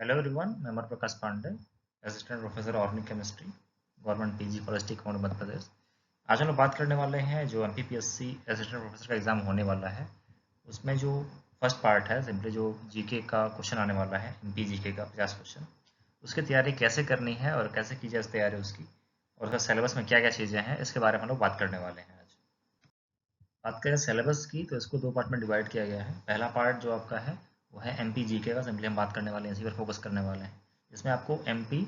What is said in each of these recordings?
Hello everyone, मैं Amar Prakash Pandey, assistant professor organic chemistry, government PG college टिकाऊ मध्य प्रदेश। आज हम लोग बात करने वाले हैं जो एमपीपीएससी असिस्टेंट प्रोफेसर का एग्जाम होने वाला है, उसमें जो फर्स्ट पार्ट है सिंपली जो जीके का क्वेश्चन आने वाला है, एमपी जीके का 50 क्वेश्चन, उसकी तैयारी कैसे करनी है और कैसे की जाए उस तैयारी उसकी, और उसका सिलेबस में क्या क्या चीज़ें हैं, इसके बारे में हम लोग बात करने वाले हैं। आज बात करें सिलेबस की तो इसको दो पार्ट में डिवाइड किया गया है। पहला पार्ट जो आपका है वो है एमपी जीके का, सिंपली हम बात करने वाले हैं, इसी पर फोकस करने वाले हैं। इसमें आपको एमपी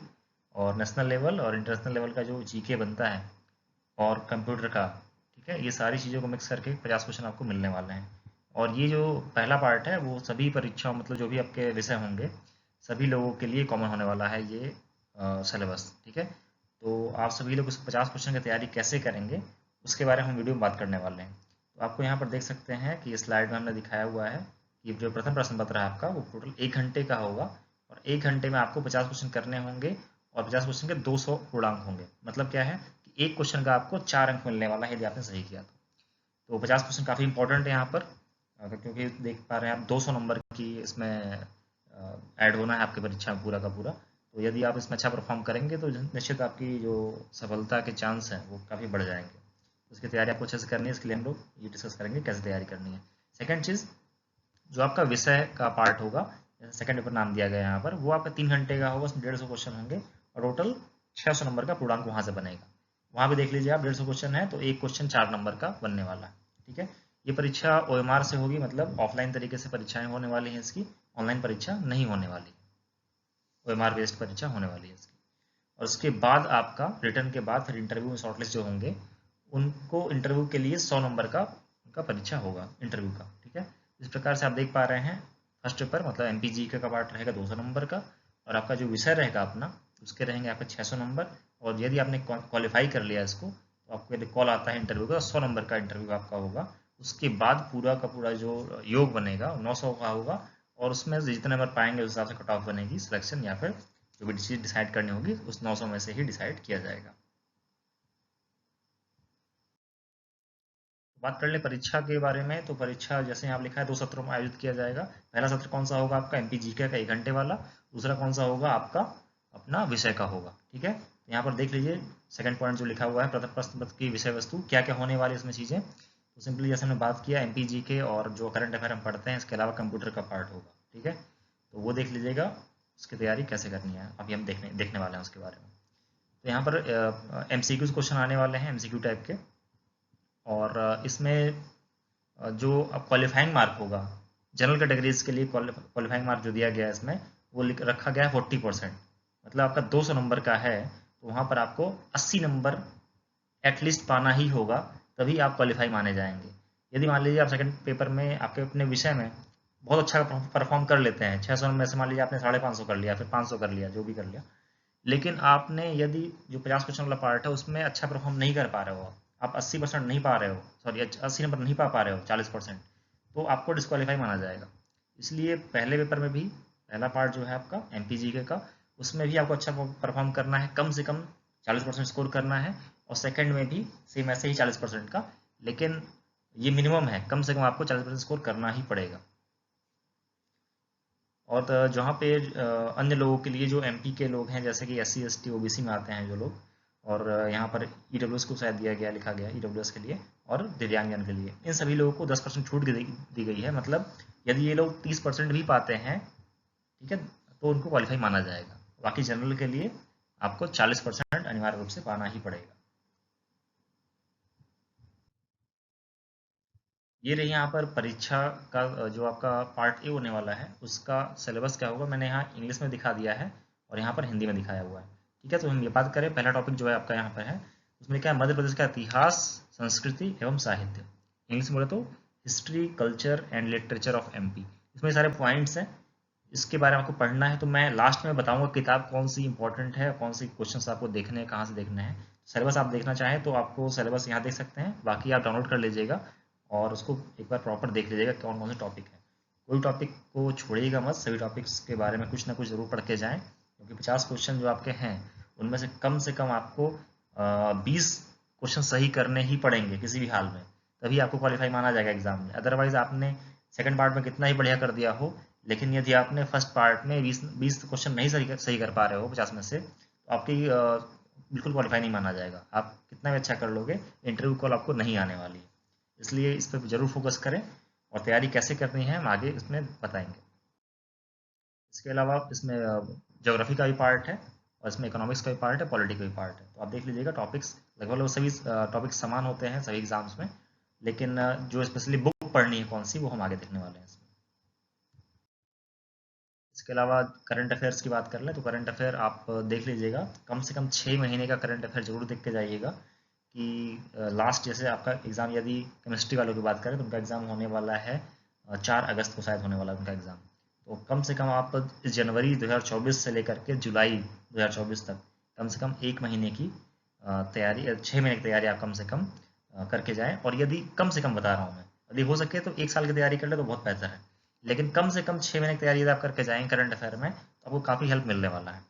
और नेशनल लेवल और इंटरनेशनल लेवल का जो जीके बनता है और कंप्यूटर का, ठीक है, ये सारी चीज़ों को मिक्स करके 50 क्वेश्चन आपको मिलने वाले हैं। और ये जो पहला पार्ट है वो सभी परीक्षाओं, मतलब जो भी आपके विषय होंगे सभी लोगों के लिए कॉमन होने वाला है ये सिलेबस, ठीक है। तो आप सभी लोग उस 50 क्वेश्चन की तैयारी कैसे करेंगे उसके बारे में हम वीडियो में बात करने वाले हैं। तो आपको यहाँ पर देख सकते हैं कि स्लाइड में हमने दिखाया हुआ है कि जो प्रथम प्रश्न पत्र है आपका वो टोटल 1 घंटे का होगा, और 1 घंटे में आपको 50 क्वेश्चन करने होंगे, और 50 क्वेश्चन के 200 पूर्णांक होंगे। मतलब क्या है कि एक क्वेश्चन का आपको 4 अंक मिलने वाला है यदि आपने सही किया तो 50 क्वेश्चन काफ़ी इंपॉर्टेंट है यहाँ पर, क्योंकि देख पा रहे हैं आप 200 नंबर की इसमें ऐड होना है आपकी परीक्षा में पूरा का पूरा। तो यदि आप इसमें अच्छा परफॉर्म करेंगे तो निश्चित आपकी जो सफलता के चांस हैं वो काफ़ी बढ़ जाएंगे। उसकी तैयारी आपको अच्छे से करनी है, इसके लिए हम लोग ये डिस्कस करेंगे कैसे तैयारी करनी है। सेकेंड चीज़, जो आपका विषय का पार्ट होगा, जैसे सेकंड पेपर नाम दिया गया है यहाँ पर, वो आपका 3 घंटे का होगा, उसमें 150 क्वेश्चन होंगे और टोटल 600 नंबर का पूर्णांक वहाँ से बनेगा। वहाँ भी देख लीजिए आप, 150 क्वेश्चन है तो एक क्वेश्चन 4 नंबर का बनने वाला है, ठीक है। ये परीक्षा ओएमआर से होगी, मतलब ऑफलाइन तरीके से परीक्षाएं होने वाली हैं इसकी, ऑनलाइन परीक्षा नहीं होने वाली, ओएमआर बेस्ड परीक्षा होने वाली है इसकी। और उसके बाद आपका रिटर्न के बाद फिर इंटरव्यू में शॉर्टलिस्ट जो होंगे उनको इंटरव्यू के लिए 100 नंबर का उनका परीक्षा होगा इंटरव्यू का, ठीक है। इस प्रकार से आप देख पा रहे हैं फर्स्ट पेपर मतलब एमपीजी का पार्ट रहेगा 200 नंबर का, और आपका जो विषय रहेगा अपना उसके रहेंगे आपके 600 नंबर। और यदि आपने क्वालिफाई कर लिया इसको तो आपको यदि कॉल आता है इंटरव्यू का, 100 नंबर का इंटरव्यू आपका होगा। उसके बाद पूरा का पूरा जो योग बनेगा 900 का होगा, और उसमें जितने नंबर पाएंगे उस हिसाब से कट ऑफ बनेगी सिलेक्शन, या फिर जो भी चीज़ डिसाइड करनी होगी उस 900 में से ही डिसाइड किया जाएगा। बात कर ले परीक्षा के बारे में, तो परीक्षा जैसे यहाँ लिखा है 2 सत्रों में आयोजित किया जाएगा। पहला सत्र कौन सा होगा आपका एमपी जीके का 1 घंटे वाला, दूसरा कौन सा होगा आपका अपना विषय का होगा, ठीक है। यहाँ पर देख लीजिए सेकंड पॉइंट जो लिखा हुआ है, प्रथम प्रश्न पत्र की विषय वस्तु क्या क्या होने वाली इसमें चीज़ें। तो सिंपली जैसे हमने बात किया एमपी जीके और जो करंट अफेयर हम पढ़ते हैं, इसके अलावा कंप्यूटर का पार्ट होगा, ठीक है। तो वो देख लीजिएगा उसकी तैयारी कैसे करनी है, अभी हम देखने देखने वाले हैं उसके बारे में। तो यहाँ पर एमसीक्यूज क्वेश्चन आने वाले हैं, एमसीक्यू टाइप के। और इसमें जो अब क्वालिफाइंग मार्क होगा जनरल कैटेगरीज के लिए, क्वालिफाइंग मार्क जो दिया गया है इसमें वो रखा गया है 40%। मतलब आपका 200 नंबर का है तो वहाँ पर आपको 80 नंबर एटलीस्ट पाना ही होगा, तभी आप क्वालिफाई माने जाएंगे। यदि मान लीजिए आप सेकंड पेपर में आपके अपने विषय में बहुत अच्छा परफॉर्म कर लेते हैं, 600 में से मान लीजिए आपने 550 कर लिया, फिर 500 कर लिया, जो भी कर लिया, लेकिन आपने यदि जो 50 क्वेश्चन वाला पार्ट है उसमें अच्छा परफॉर्म नहीं कर पा रहे हो, आप 80% नहीं पा रहे हो, सॉरी 80 नंबर नहीं पा रहे हो 40%, तो आपको डिस्क्वालीफाई माना जाएगा। इसलिए पहले पेपर में भी पहला पार्ट जो है आपका एमपीजीके का, उसमें भी आपको अच्छा परफॉर्म करना है, कम से कम 40% स्कोर करना है। और सेकंड में भी सेम ऐसे ही 40% का, लेकिन ये मिनिमम है, कम से कम आपको 40% स्कोर करना ही पड़ेगा। और जहाँ पे अन्य लोगों के लिए जो एमपी के लोग हैं, जैसे कि एससी एसटी ओबीसी में आते हैं जो लोग, और यहाँ पर ईडब्ल्यूएस को शायद दिया गया, लिखा गया ईडब्ल्यूएस के लिए और दिव्यांगजन के लिए, इन सभी लोगों को 10% छूट दी गई है। मतलब यदि ये लोग 30% भी पाते हैं, ठीक है, तो उनको क्वालिफाई माना जाएगा। बाकी जनरल के लिए आपको 40% अनिवार्य रूप से पाना ही पड़ेगा। ये रही यहाँ पर परीक्षा का जो आपका पार्ट ए होने वाला है उसका सिलेबस क्या होगा, मैंने यहाँ इंग्लिश में दिखा दिया है और यहाँ पर हिंदी में दिखाया हुआ है, ठीक है। तो हम ये बात करें, पहला टॉपिक जो है आपका यहाँ पर है, उसमें क्या है, मध्य प्रदेश का इतिहास, संस्कृति एवं साहित्य। इंग्लिश में बोले तो history, culture and literature of MP. इसमें सारे पॉइंट्स हैं, इसके बारे में आपको पढ़ना है। तो मैं लास्ट में बताऊंगा किताब कौन सी इंपॉर्टेंट है, कौन सी क्वेश्चन आपको देखने हैं, कहाँ से देखने हैं। सिलेबस आप देखना चाहें तो आपको सिलेबस यहाँ देख सकते हैं, बाकी आप डाउनलोड कर लीजिएगा और उसको एक बार प्रॉपर देख लीजिएगा कौन कौन से टॉपिक है। कोई टॉपिक को छोड़िएगा मत, सभी टॉपिक्स के बारे में कुछ ना कुछ जरूर पढ़ के जाएं, क्योंकि 50 क्वेश्चन जो आपके हैं उनमें से कम आपको 20 क्वेश्चन सही करने ही पड़ेंगे किसी भी हाल में, तभी आपको क्वालिफाई माना जाएगा एग्जाम में। अदरवाइज आपने सेकंड पार्ट में कितना ही बढ़िया कर दिया हो, लेकिन यदि आपने फर्स्ट पार्ट में 20 क्वेश्चन नहीं सही कर पा रहे हो 50 में से, तो आपकी बिल्कुल क्वालिफाई नहीं माना जाएगा। आप कितना भी अच्छा कर लोगे, इंटरव्यू कॉल आपको नहीं आने वाली है। इसलिए इस पर ज़रूर फोकस करें, और तैयारी कैसे करनी है हम आगे इसमें बताएंगे। इसके अलावा इसमें ज्योग्राफी का भी पार्ट है, और इसमें इकोनॉमिक्स का भी पार्ट है, पॉलिटी का भी पार्ट है। तो आप देख लीजिएगा, टॉपिक्स लगभग सभी टॉपिक्स समान होते हैं सभी एग्जाम्स में, लेकिन जो स्पेशली बुक पढ़नी है कौन सी, वो हम आगे देखने वाले हैं इसमें। इसके अलावा करंट अफेयर्स की बात कर लें, तो करंट अफेयर आप देख लीजिएगा, कम से कम 6 महीने का करंट अफेयर जरूर देख के जाइएगा। कि लास्ट जैसे आपका एग्ज़ाम, यदि केमिस्ट्री वालों की बात करें तो उनका एग्ज़ाम होने वाला है 4 अगस्त को शायद होने वाला है उनका एग्ज़ाम। तो कम से कम आप इस जनवरी 2024 से लेकर के जुलाई 2024 तक कम से कम 1 महीने की तैयारी, 6 महीने की तैयारी आप कम से कम करके जाएं। और यदि कम से कम बता रहा हूँ मैं, यदि हो सके तो 1 साल की तैयारी कर ले तो बहुत बेहतर है, लेकिन कम से कम 6 महीने की तैयारी यदि आप करके जाएँ करंट अफेयर में, तो आपको काफ़ी हेल्प मिलने वाला है।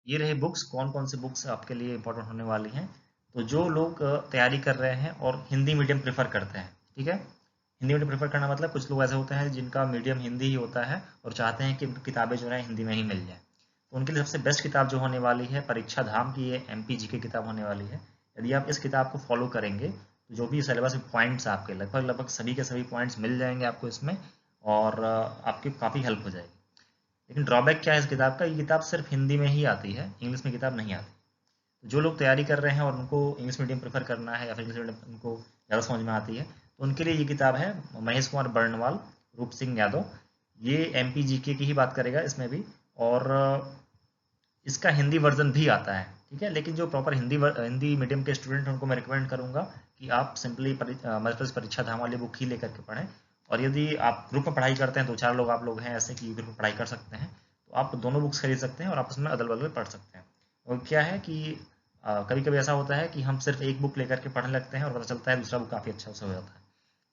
ये रही बुक्स, कौन कौन सी बुक्स आपके लिए इंपॉर्टेंट होने वाली हैं। तो जो लोग तैयारी कर रहे हैं और हिंदी मीडियम प्रेफर करते हैं, ठीक है, हिंदी मीडियम प्रेफर करना मतलब कुछ लोग ऐसे होते हैं जिनका मीडियम हिंदी ही होता है और चाहते हैं कि उनकी किताबें जो है हिंदी में ही मिल जाए। तो उनके लिए सबसे बेस्ट किताब जो होने वाली है परीक्षा धाम की, ये MPG की किताब होने वाली है। यदि आप इस किताब को फॉलो करेंगे तो जो भी सिलेबस में पॉइंट्स आपके लगभग लगभग सभी के सभी पॉइंट्स मिल जाएंगे आपको इसमें, और आपकी काफ़ी हेल्प हो जाएगी। लेकिन ड्रॉबैक क्या है इस किताब का, ये किताब सिर्फ हिंदी में ही आती है, इंग्लिश में किताब नहीं आती। तो जो लोग तैयारी कर रहे हैं और उनको इंग्लिश मीडियम प्रेफर करना है, या फिर इंग्लिश मीडियम उनको ज़्यादा समझ में आती है, तो उनके लिए ये किताब है महेश कुमार बर्णवाल, रूप सिंह यादव। ये MPGK की ही बात करेगा इसमें भी, और इसका हिंदी वर्जन भी आता है, ठीक है। लेकिन जो प्रॉपर हिंदी मीडियम के स्टूडेंट हैं उनको मैं रिकमेंड करूंगा कि आप सिंपली मल्टीपल परीक्षा धाम वाली बुक ही लेकर के पढ़ें। और यदि आप ग्रुप में पढ़ाई करते हैं, 2-4 लोग आप लोग हैं ऐसे कि ग्रुप में पढ़ाई कर सकते हैं, तो आप दोनों बुक्स खरीद सकते हैं और आपस में अदल बदल पढ़ सकते हैं। और क्या है कि कभी कभी ऐसा होता है कि हम सिर्फ एक बुक लेकर के पढ़ने लगते हैं और पता चलता है दूसरा बुक काफ़ी अच्छा से हो जाता है।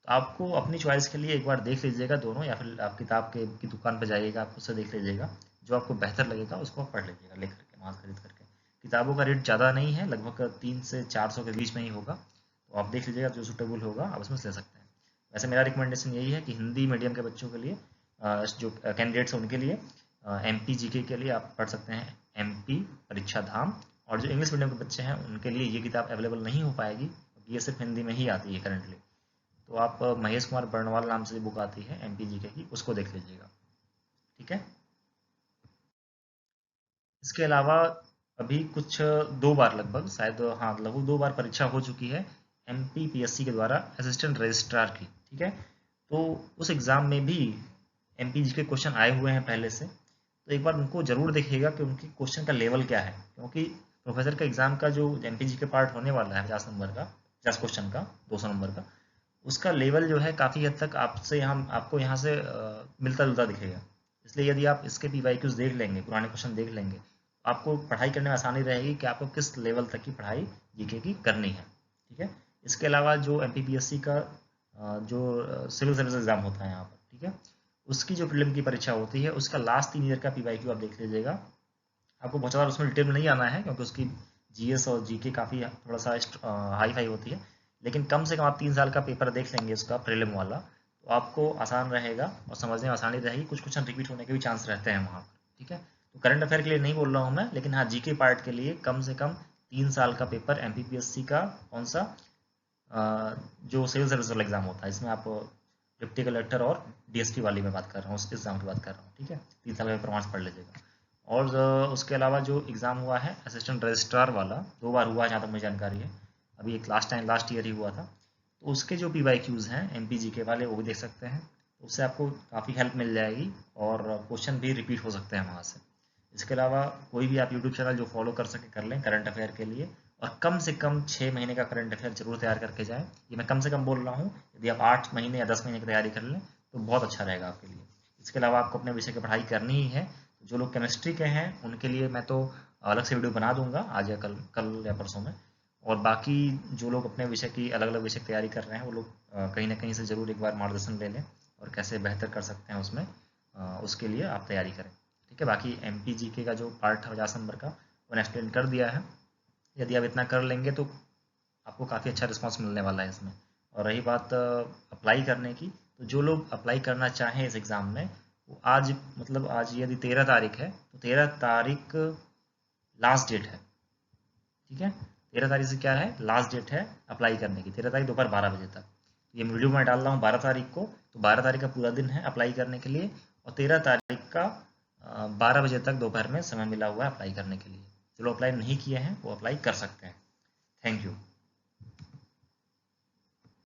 तो आपको अपनी चॉइस के लिए एक बार देख लीजिएगा दोनों, या फिर आप किताब के की दुकान पर जाइएगा, आप उससे देख लीजिएगा, जो आपको बेहतर लगेगा उसको आप पढ़ लीजिएगा ले करके, वहाँ खरीद करके। किताबों का रेट ज़्यादा नहीं है, लगभग 300 से 400 के बीच में ही होगा। तो आप देख लीजिएगा जो सूटेबल होगा आप उसमें से ले सकते हैं। वैसे मेरा रिकमेंडेशन यही है कि हिंदी मीडियम के बच्चों के लिए, जो कैंडिडेट्स हैं उनके लिए, MPGK के लिए आप पढ़ सकते हैं MP परीक्षा धाम। और जो इंग्लिश मीडियम के बच्चे हैं उनके लिए ये किताब अवेलेबल नहीं हो पाएगी, क्योंकि ये सिर्फ हिंदी में ही आती है करंटली। तो आप महेश कुमार बर्णवाल नाम से बुक आती है MPGK की, उसको देख लीजिएगा, ठीक है। इसके अलावा अभी कुछ 2 बार लगभग, शायद हाँ लगभग 2 बार परीक्षा हो चुकी है MPPSC के द्वारा असिस्टेंट रजिस्ट्रार की, ठीक है। तो उस एग्ज़ाम में भी MPG के क्वेश्चन आए हुए हैं पहले से, तो एक बार उनको ज़रूर देखिएगा कि उनकी क्वेश्चन का लेवल क्या है, क्योंकि प्रोफेसर का एग्ज़ाम का जो MPG के पार्ट होने वाला है 50 नंबर का, 50 क्वेश्चन का, 200 नंबर का, उसका लेवल जो है काफ़ी हद तक आपसे यहाँ आपको यहाँ से मिलता जुलता दिखेगा। इसलिए यदि आप इसके PYQs देख लेंगे, पुराने क्वेश्चन देख लेंगे, आपको पढ़ाई करने में आसानी रहेगी कि आपको किस लेवल तक की पढ़ाई GK की करनी है, ठीक है। इसके अलावा जो MPPSC का जो सिविल सर्विस एग्ज़ाम होता है यहाँ पर, ठीक है, उसकी जो प्रीलिम की परीक्षा होती है उसका लास्ट 3 ईयर का PYQ आप देख लीजिएगा। आपको बहुत ज़्यादा उसमें डिटेल में नहीं आना है, क्योंकि उसकी GS और GK काफ़ी थोड़ा सा हाई फाई होती है। लेकिन कम से कम आप 3 साल का पेपर देख लेंगे उसका प्रीलिम वाला, तो आपको आसान रहेगा और समझने में आसानी रहेगी। कुछ क्वेश्चन रिपीट होने के भी चांस रहते हैं वहाँ पर, ठीक है। तो करंट अफेयर के लिए नहीं बोल रहा हूँ मैं, लेकिन हाँ GK पार्ट के लिए कम से कम 3 साल का पेपर MPPSC का, कौन सा, जो सिविल सर्विस वाला एग्जाम होता है, इसमें आप डिप्टी कलेक्टर और DSP वाली में बात कर रहा हूँ, उस एग्जाम की बात कर रहा हूँ, ठीक है। 3 साल का पेपर वहाँ से पढ़ लीजिएगा। और उसके अलावा जो एग्ज़ाम हुआ है असिस्टेंट रजिस्ट्रार वाला, 2 बार हुआ है जहाँ तक मुझे जानकारी है, अभी एक लास्ट ईयर ही हुआ था। तो उसके जो PYQs हैं MPGK वाले, वो भी देख सकते हैं। तो उससे आपको काफ़ी हेल्प मिल जाएगी और क्वेश्चन भी रिपीट हो सकते हैं वहाँ से। इसके अलावा कोई भी आप यूट्यूब चैनल जो फॉलो कर सके कर लें करंट अफेयर के लिए, और कम से कम 6 महीने का करंट अफेयर जरूर तैयार करके जाएं। ये मैं कम से कम बोल रहा हूँ, यदि आप 8 महीने या 10 महीने की तैयारी कर लें तो बहुत अच्छा रहेगा आपके लिए। इसके अलावा आपको अपने विषय की पढ़ाई करनी ही है। जो लोग केमिस्ट्री के हैं उनके लिए मैं तो अलग से वीडियो बना दूंगा आज या कल कल या परसों में। और बाकी जो लोग अपने विषय की अलग अलग विषय की तैयारी कर रहे हैं वो लोग कहीं ना कहीं से ज़रूर एक बार मार्गदर्शन ले लें, और कैसे बेहतर कर सकते हैं उसमें, उसके लिए आप तैयारी करें, ठीक है। बाकी MPGK का जो पार्ट था 50 नंबर का, वो एक्सप्लेन कर दिया है। यदि आप इतना कर लेंगे तो आपको काफ़ी अच्छा रिस्पांस मिलने वाला है इसमें। और रही बात अप्लाई करने की, तो जो लोग अप्लाई करना चाहें इस एग्ज़ाम में वो आज, मतलब आज यदि 13 तारीख है तो 13 तारीख लास्ट डेट है, ठीक है। 13 तारीख से क्या है, लास्ट डेट है अप्लाई करने की, 13 तारीख दोपहर 12 बजे तक। ये वीडियो मैं डाल रहा हूँ 12 तारीख को, तो 12 तारीख का पूरा दिन है अप्लाई करने के लिए, और 13 तारीख का 12 बजे तक दोपहर में समय मिला हुआ है अप्लाई करने के लिए। जो लोग अप्लाई नहीं किए हैं वो अप्लाई कर सकते हैं। Thank you.